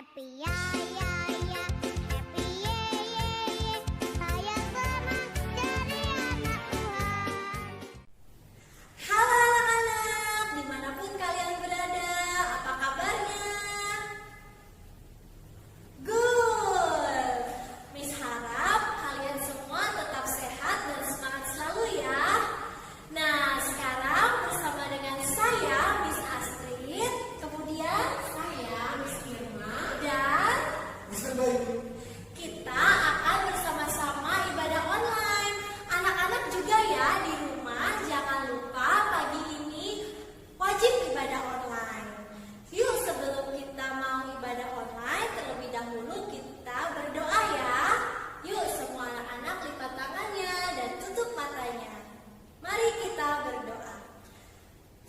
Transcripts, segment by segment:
happy ya ya ya, happy ye ye ye. Saya senang jadi anak Tuhan. Halo anak-anak, dimanapun kalian berada, apa kabarnya? Good. Miss harap kalian semua tetap sehat dan semangat selalu ya. Nah, sekarang bersama dengan saya, Miss Astrid, kemudian saya, Miss Irma, dan Mr. Bayu. kita akan bersama-sama ibadah online. Anak-anak juga ya di rumah, jangan lupa pagi ini wajib ibadah online. Yuk, sebelum kita mau ibadah online, terlebih dahulu kita berdoa ya. Yuk semua anak-anak lipat tangannya dan tutup matanya. Mari kita berdoa.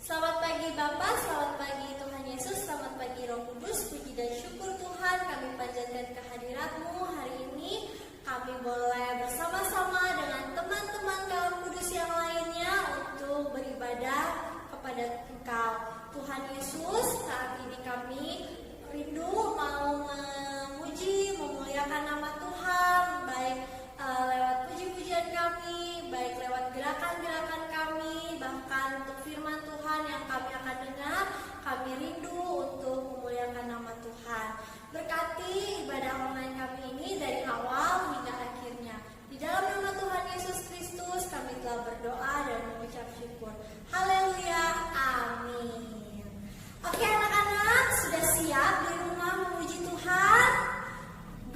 Selamat pagi Bapak, selamat pagi Tuhan Yesus, selamat pagi Roh Kudus. Puji dan syukur Tuhan, kami panjatkan kehadirat-Mu hari ini. Kami boleh bersama-sama dengan teman-teman kaum kudus yang lainnya untuk beribadah kepada Engkau. Tuhan Yesus, saat ini kami rindu mau memuji, memuliakan nama Tuhan, baik lewat puji-pujian kami, baik lewat gerakan-gerakan kami, bahkan untuk firman Tuhan yang kami akan dengar. Kami rindu untuk memuliakan nama Tuhan. Berkati ibadah online kami ini dari awal hingga akhirnya. Di dalam nama Tuhan Yesus Kristus kami telah berdoa dan mengucap syukur. Haleluya, amin. Oke anak-anak, sudah siap di rumah memuji Tuhan?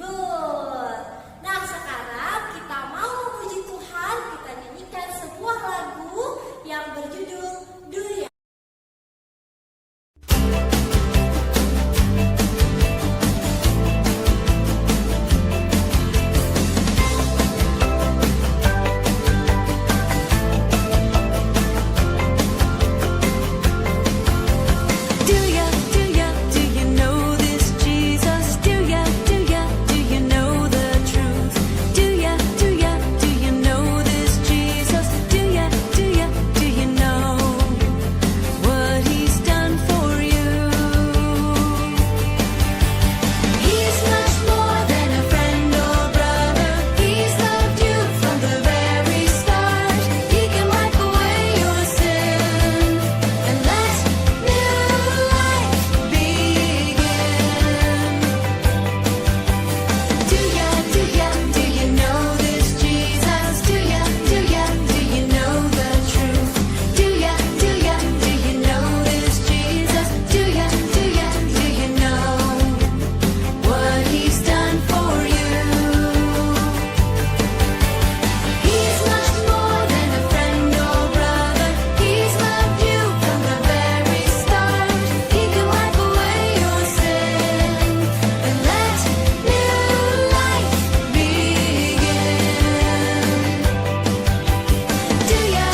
Good. Nah, sekarang kita mau memuji Tuhan, kita nyanyikan sebuah lagu yang berjudul Do Ya. Do you know this Jesus? Do you know the truth? Do you know this Jesus? Do you know what He's done for you? He's much more than a friend or brother. He's loved you from the very start. He can wipe away your sin and let new life begin. Do you know this Jesus? Do you know the truth? Do you know this Jesus? Do you know what He's done for you? He's much more than a friend or brother. He's loved you from the very start. He can wipe away your sin and let new life begin. Do you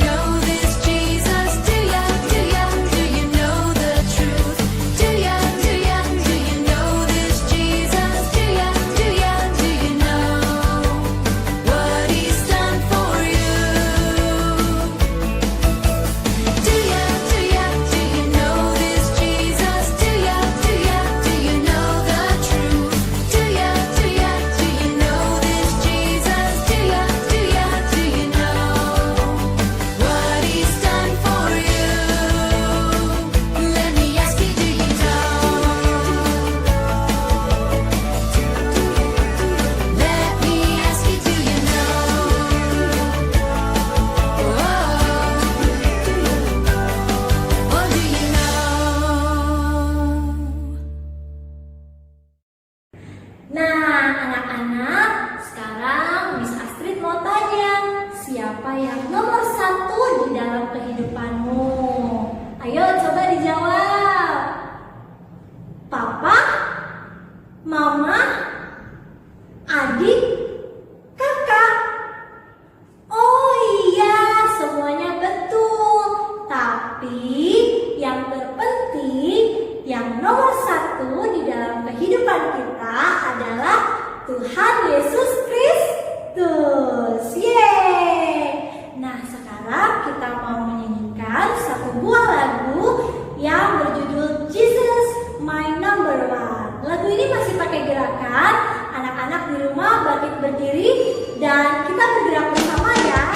know this Jesus? Do you know the truth? Do you know this Jesus? Do you know what He's done for you? Do you know this Jesus? Do you know the truth? Do you know this Jesus? Do you know what He's done for you? Let me ask you, do you know? Let me ask you, do you know? Oh, do you know? Nah, anak-anak, sekarang Miss Astrid mau tanya, siapa yang nomor 1 di dalam kehidupanmu? Ayo coba dijawab. Papa? Mama? Adik? Kakak? Oh iya, semuanya betul. Tapi yang terpenting, yang nomor 1 di dalam kehidupan kita adalah Tuhan Yesus Kristus. Yeay! Nah, sekarang kita mau menyanyikan satu buah lagu yang berjudul Jesus My Number One. gerakan, anak-anak di rumah bangkit berdiri dan kita bergerak bersama ya.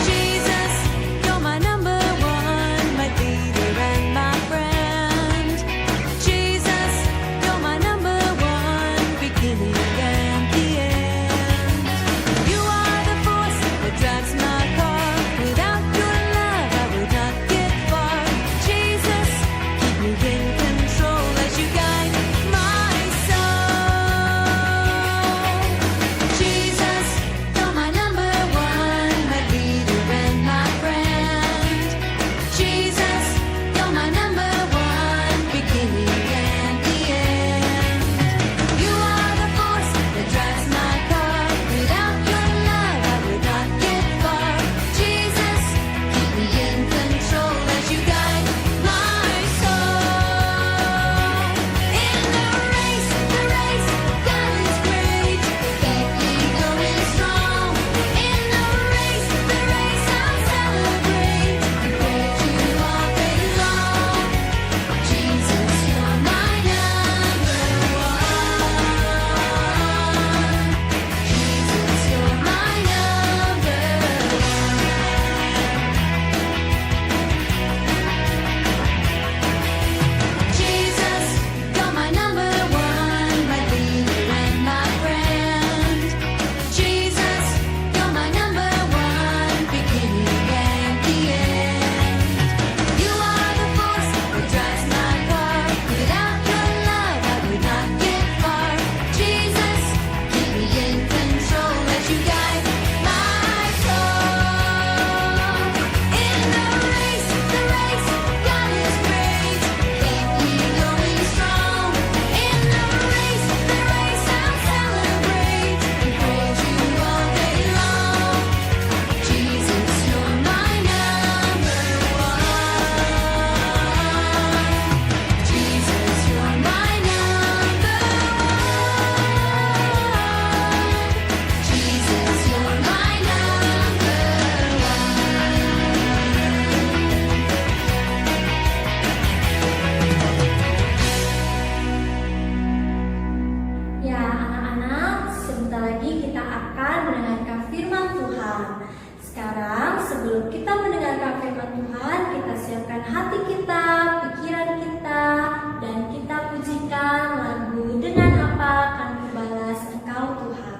Jesus, you're my number one, my leader and my friend. Jesus, you're my number one, beginning and the end. You are the force that drives my car. Without your love, I would not get far. Jesus, keep me in control as you guide my soul. Jesus, you're my number one, my leader and my friend. Jesus, you're my number one, beginning and the end. You are the force that drives my car. Without your love, I would not get far. Jesus, keep me in control as you guide my soul. In the race, God is great. Keep me going strong. In the race, I'll celebrate and praise you all day long. Jesus, you're my number one. Jesus, you're my number one. Jesus, you're my number one, my leader and my friend. Jesus, you're my number one, beginning and the end. You are the force that drives my car. Without your love, I would not get far. Jesus, keep me in control as you guide my soul. In the race, God is great. Keep me going strong. In the race, I'll celebrate and praise you all day long. Jesus, you're my number one. Jesus, you're my number one. Jesus, you're my number Ya, anak-anak, sebentar lagi kita akan mendengarkan firman Tuhan. Sekarang, sebelum kita mendengarkan firman Tuhan, kita siapkan hati kita, pikiran kita, dan kita pujikan lagu "Dengan Apa Akan Kubalas Engkau Tuhan".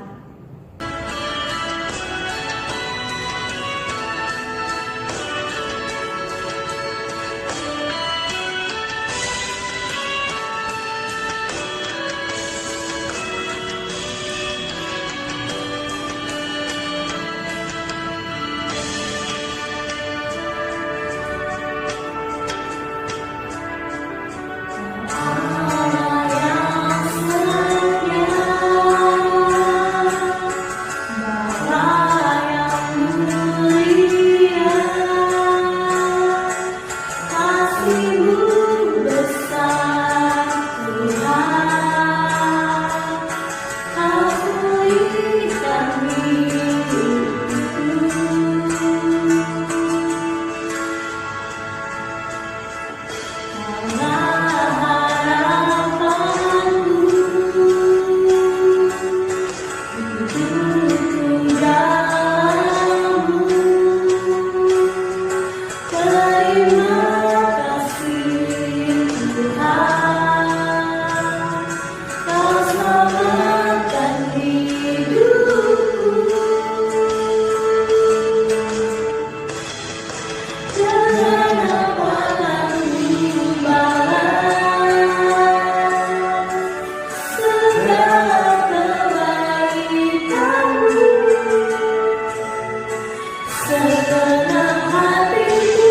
Segenap hatiku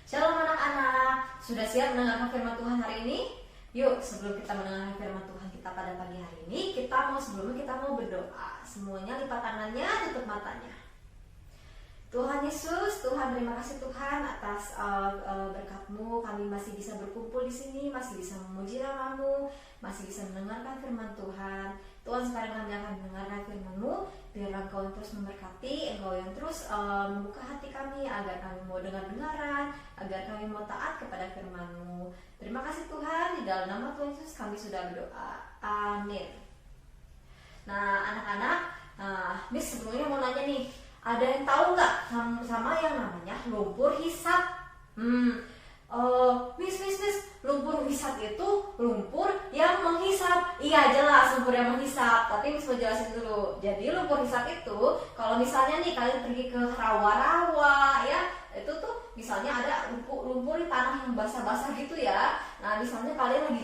Shalom anak-anak, sudah siap mendengarkan firman Tuhan hari ini? Yuk, sebelum kita mendengarkan firman Tuhan kita pada pagi hari ini, sebelumnya kita mau berdoa. Semuanya lipat tangannya, tutup matanya. Tuhan Yesus, Tuhan terima kasih Tuhan atas berkat-Mu, kami masih bisa berkumpul di sini, masih bisa memuji nama-Mu, masih bisa mendengarkan firman Tuhan. Tuhan, sekarang kami akan mendengarkan firman-Mu, biarlah Engkau yang terus memberkati, Engkau yang terus membuka hati kami agar kami mau dengar-dengaran, agar kami mau taat kepada firman-Mu. Terima kasih Tuhan, di dalam nama Tuhan Yesus kami sudah berdoa. Amin. Nah anak-anak, Miss sebelumnya mau nanya nih, ada yang tahu nggak sama yang namanya lumpur hisap? Miss, lumpur hisap itu lumpur yang menghisap. Iya jelas, lumpur yang menghisap. Tapi Miss mau jelasin dulu. Jadi lumpur hisap itu, kalau misalnya nih kalian pergi ke rawa-rawa ya, itu tuh misalnya ada lumpur di tanah yang basah-basah gitu ya. Nah misalnya kalian lagi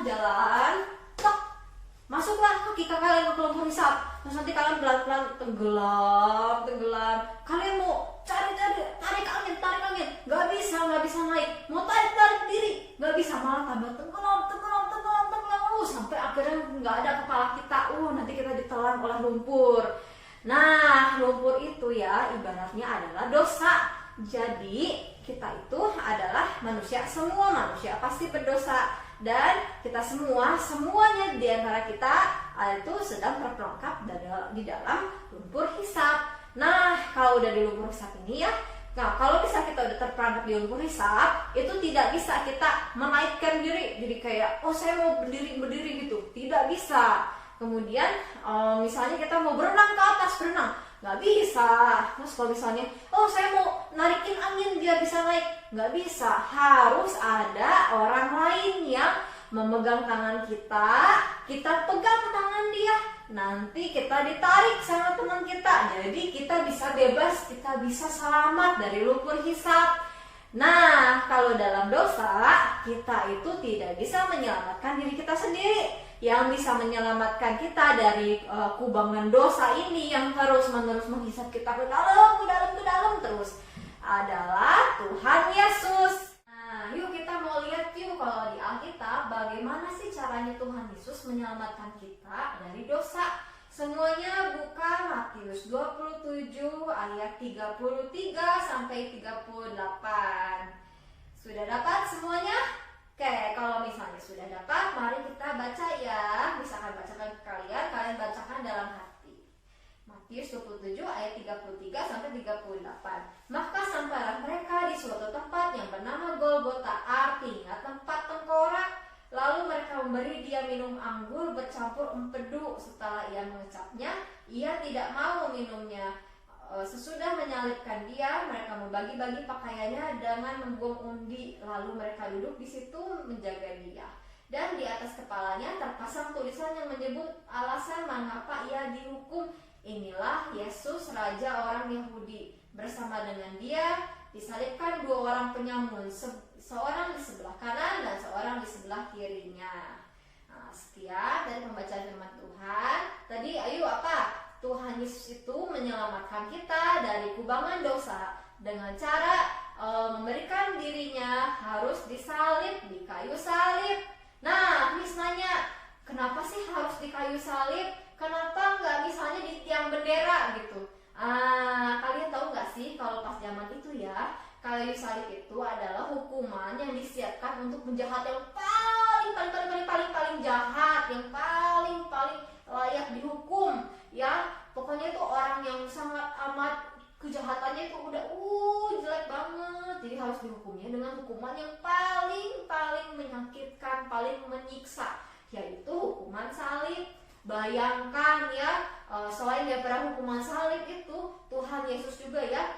jalan, tok, masuklah kaki kalian ke lumpur hisap. Terus nanti kalian pelan-pelan tenggelam. Kalian mau tarik angin, nggak bisa naik. Mau tarik diri, nggak bisa, malah tambah tenggelam. Sampai akhirnya nggak ada kepala kita. Nanti kita ditelan oleh lumpur. Nah, lumpur itu ya ibaratnya adalah dosa. Jadi kita itu adalah manusia, semua manusia pasti berdosa. Dan kita semuanya di antara kita itu sedang terperangkap di dalam lumpur hisap. Nah, kalau udah di lumpur hisap ini ya, kalau bisa kita udah terperangkap di lumpur hisap, itu tidak bisa kita menaikkan diri. Jadi kayak, saya mau berdiri gitu, tidak bisa. Kemudian misalnya kita mau berenang ke atas, nggak bisa. Terus kalau misalnya, saya mau narikin angin biar bisa naik, nggak bisa. Harus ada orang lain yang memegang tangan kita pegang tangan dia, nanti kita ditarik sama teman kita. Jadi kita bisa bebas, kita bisa selamat dari lumpur hisap. Nah, kalau dalam dosa, kita itu tidak bisa menyelamatkan diri kita sendiri. Yang bisa menyelamatkan kita dari kubangan dosa ini yang terus-menerus menghisap kita ke dalam terus adalah Tuhan Yesus. Nah, yuk kita mau lihat kalau di Alkitab bagaimana sih caranya Tuhan Yesus menyelamatkan kita dari dosa. Semuanya buka Matius 27 ayat 33 sampai 38. Sudah dapat semuanya? Oke, kalau misalnya sudah dapat, mari kita baca ya. Misalkan bacakan ke kalian bacakan dalam hati. Matius 27 ayat 33 sampai 38. Maka sampailah mereka di suatu tempat yang bernama Golgota, artinya tempat tengkorak. Lalu mereka memberi dia minum anggur bercampur empedu. Setelah ia mengecapnya, ia tidak mau meminumnya. Sesudah menyalibkan dia, mereka membagi-bagi pakaiannya dengan membuang undi. Lalu mereka duduk di situ menjaga dia. Dan di atas kepalanya terpasang tulisan yang menyebut alasan mengapa ia dihukum. Inilah Yesus, Raja orang Yahudi. Bersama dengan dia disalibkan dua orang penyamun, seorang di sebelah kanan dan seorang di sebelah kirinya. Nah, sekian dari pembacaan firman Tuhan. Tadi ayo apa? Tuhan Yesus itu menyelamatkan kita dari kubangan dosa dengan cara memberikan dirinya harus disalib di kayu salib. Nah, Miss nanya, kenapa sih harus di kayu salib? Kenapa nggak misalnya di tiang bendera gitu? Kalian tahu nggak sih kalau pas zaman itu ya, kayu salib itu adalah hukuman yang disiapkan untuk penjahat yang paling jahat, yang paling layak dihukum ya. Pokoknya itu orang yang sangat amat kejahatannya itu udah jelek banget. Jadi harus dihukumnya dengan hukuman yang paling menyakitkan, paling menyiksa, yaitu hukuman salib. Bayangkan ya, selain daripada hukuman salib itu, Tuhan Yesus juga ya,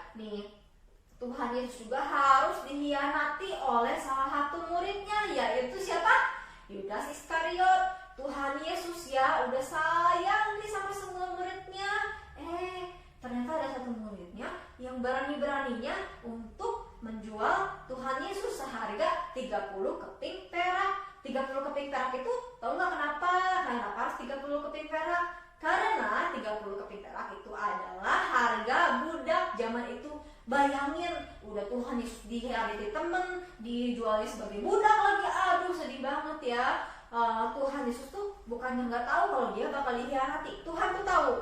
Tuhan Yesus juga harus dihianati oleh salah satu muridnya, yaitu siapa? Yudas Iskariot. Tuhan Yesus ya udah sayang nih sama semua muridnya. Ternyata ada satu muridnya yang berani-beraninya untuk menjual Tuhan Yesus seharga 30 keping perak. 30 keping perak itu tahu nggak kenapa? Kenapa harus 30 keping perak? Karena 30 keping perak itu adalah harga budak zaman itu. Bayangin, udah Tuhan Yesus dikhianati temen, dijualnya sebagai budak lagi. Aduh, sedih banget ya. Tuhan Yesus tuh bukannya nggak tahu kalau dia bakal dikhianati. Tuhan tuh tahu.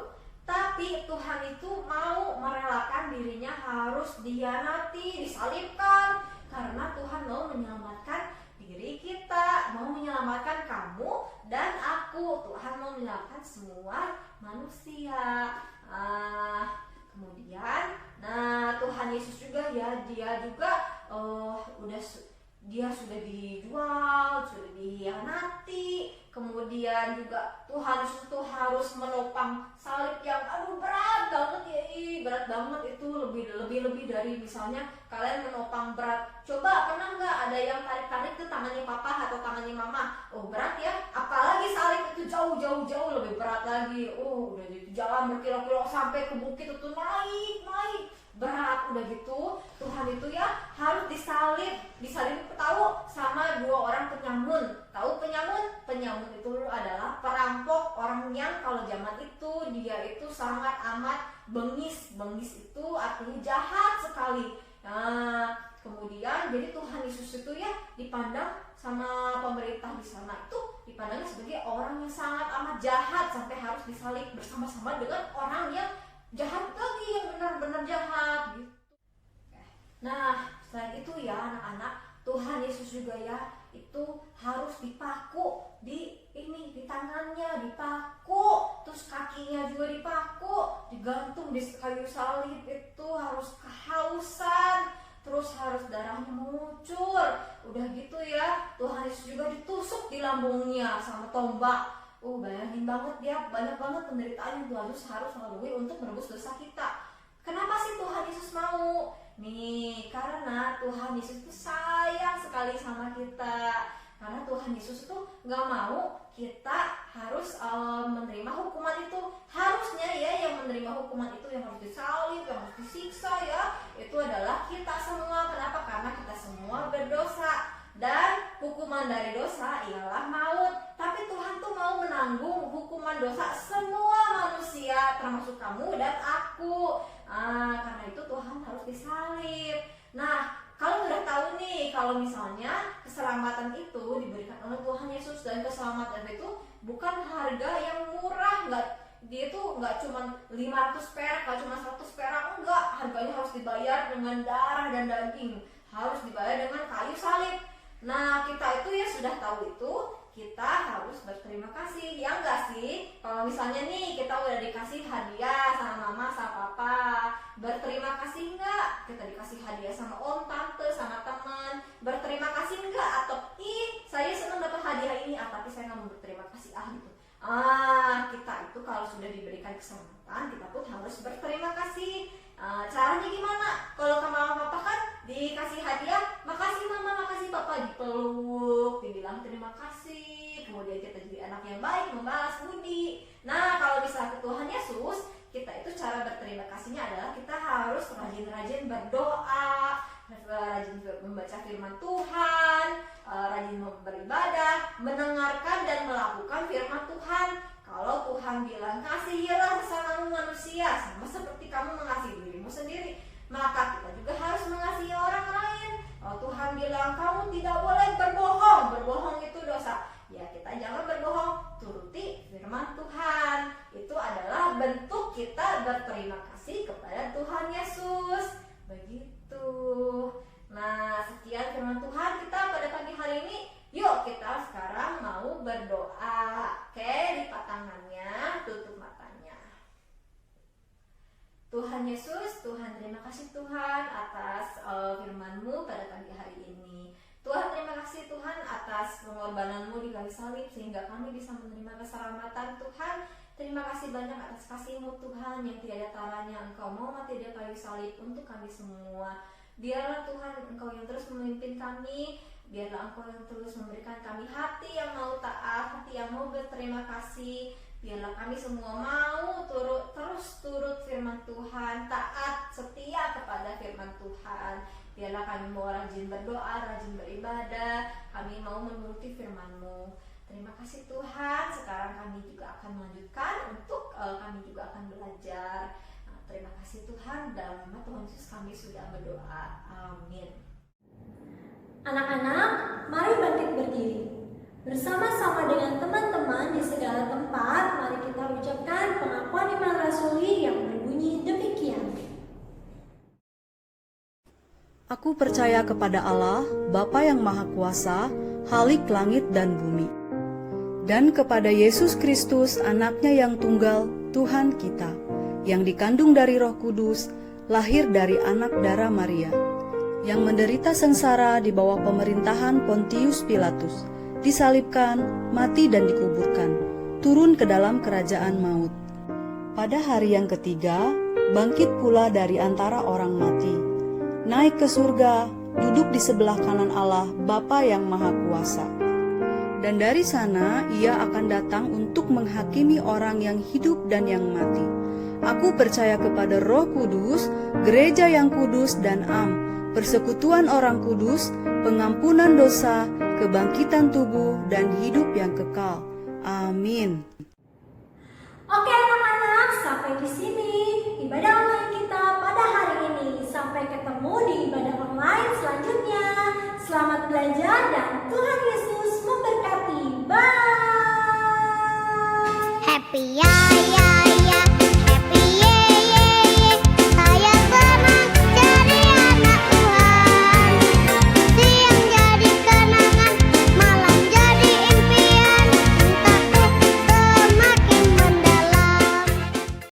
Tapi Tuhan itu mau merelakan dirinya harus dikhianati, disalibkan, karena Tuhan mau menyelamatkan diri kita, mau menyelamatkan kamu dan aku. Tuhan mau menyelamatkan semua manusia. Kemudian, Tuhan Yesus juga ya, dia juga dia sudah dijual, sudah dikhianati. Kemudian juga Tuhan Yesus itu harus menopang salib yang berat banget ya, berat banget itu, lebih dari misalnya kalian menopang berat. Coba pernah nggak ada yang tarik ke tangannya papa atau tangannya mama? Berat ya, apalagi salib itu jauh lebih berat lagi. Udah gitu jalan berkilo-kilo sampai ke bukit itu naik berat. Udah gitu Tuhan itu ya harus disalib tahu sama 2 orang penyamun. Tahu penyamun itu adalah perampok, orang yang kalau zaman itu dia itu sangat amat bengis itu artinya jahat sekali. Kemudian jadi Tuhan Yesus itu ya dipandang sama pemerintah di sana itu dipandangnya sebagai orang yang sangat amat jahat sampai harus disalib bersama-sama dengan orang yang jahat lagi, yang benar-benar jahat gitu. Nah, selain itu ya anak-anak, Tuhan Yesus juga ya itu harus dipaku di tangannya, dipaku, terus kakinya juga dipaku, digantung di kayu salib itu, harus kehausan, terus harus darahnya mengucur. Udah gitu ya, Tuhan Yesus juga ditusuk di lambungnya sama tombak. Bayangin banget dia, banyak banget penderitaan yang Tuhan Yesus harus lalui untuk menebus dosa kita. Kenapa sih Tuhan Yesus mau? Karena Tuhan Yesus itu sayang sekali sama kita. Karena Tuhan Yesus itu gak mau kita harus menerima hukuman itu. Harusnya ya yang menerima hukuman itu, yang harus disalib, yang harus disiksa ya, itu adalah kita semua. Kenapa? Karena kita semua berdosa. Dan hukuman dari dosa ialah maut. Tapi Tuhan tuh mau menanggung hukuman dosa semua manusia, termasuk kamu dan aku. Karena itu Tuhan harus disalib. Nah, kalau udah tahu nih, kalau misalnya keselamatan itu diberikan oleh Tuhan Yesus, dan keselamatan itu bukan harga yang murah, dia tuh nggak cuma 500 perak, nggak cuma 100 perak, enggak. Harganya harus dibayar dengan darah dan daging, harus dibayar dengan kayu salib. Nah, kita itu ya sudah tahu itu, kita harus berterima kasih, ya enggak sih? Kalau misalnya nih kita udah dikasih hadiah sama mama, sama papa, berterima kasih enggak? Kita dikasih hadiah sama om, tante, sama teman, berterima kasih enggak? Atau saya senang dapat hadiah ini, tapi saya nggak mau berterima kasih gitu. Kita itu kalau sudah diberikan keselamatan, kita pun harus berterima kasih. Caranya gimana? Kalau ke mama papa kan dikasih hadiah, makasih mama, makasih papa, dipeluk, dibilang terima kasih. Kemudian kita jadi anak yang baik, membalas budi. Nah, kalau bisa ke Tuhan Yesus, kita itu cara berterima kasihnya adalah kita harus rajin-rajin berdoa, rajin membaca firman Tuhan, rajin beribadah, mendengarkan dan melakukan Tuhan bilang, kasihilah sesamamu manusia sama seperti kamu mengasihi dirimu sendiri. Maka kita juga harus mengasihi orang lain. Kalau Tuhan bilang kamu tidak boleh berbohong, berbohong itu dosa, ya kita jangan berbohong, turuti firman Tuhan. Itu adalah bentuk kita berterima kasih kepada Tuhan Yesus. Begitu. Nah, sekian firman Tuhan kita pada pagi hari ini. Yuk kita sekarang mau berdoa. Oke, lipat tangannya, tutup matanya. Tuhan Yesus, Tuhan terima kasih Tuhan atas firman-Mu pada pagi hari ini. Tuhan terima kasih Tuhan atas pengorbanan-Mu di kayu salib sehingga kami bisa menerima keselamatan Tuhan. Terima kasih banyak atas kasih-Mu Tuhan yang tiada taranya. Engkau mau mati di kayu salib untuk kami semua. Biarlah Tuhan Engkau yang terus memimpin kami. Biarlah Engkau yang terus memberikan kami hati yang mau taat, hati yang mau berterima kasih. Biarlah kami semua mau terus turut firman Tuhan, taat, setia kepada firman Tuhan. Biarlah kami mau rajin berdoa, rajin beribadah. Kami mau menuruti firman-Mu. Terima kasih Tuhan. Sekarang kami juga akan melanjutkan untuk kami juga akan belajar. Nah, terima kasih Tuhan. Dalam nama Tuhan Yesus kami sudah berdoa. Amin. Anak-anak, mari bangkit berdiri. Bersama-sama dengan teman-teman di segala tempat, mari kita ucapkan pengakuan iman rasuli yang berbunyi demikian. Aku percaya kepada Allah, Bapa yang Maha Kuasa, Khalik langit dan bumi, dan kepada Yesus Kristus, Anaknya yang tunggal, Tuhan kita, yang dikandung dari Roh Kudus, lahir dari anak darah Maria, yang menderita sengsara di bawah pemerintahan Pontius Pilatus, disalibkan, mati dan dikuburkan, turun ke dalam kerajaan maut. Pada hari yang ketiga, bangkit pula dari antara orang mati, naik ke surga, duduk di sebelah kanan Allah, Bapa yang Maha Kuasa. Dan dari sana ia akan datang untuk menghakimi orang yang hidup dan yang mati. Aku percaya kepada Roh Kudus, gereja yang kudus dan am, persekutuan orang kudus, pengampunan dosa, kebangkitan tubuh, dan hidup yang kekal. Amin. Oke anak-anak, sampai di sini ibadah online kita pada hari ini. Sampai ketemu di ibadah online selanjutnya. Selamat belajar dan Tuhan Yesus memberkati. Bye. Happy ya.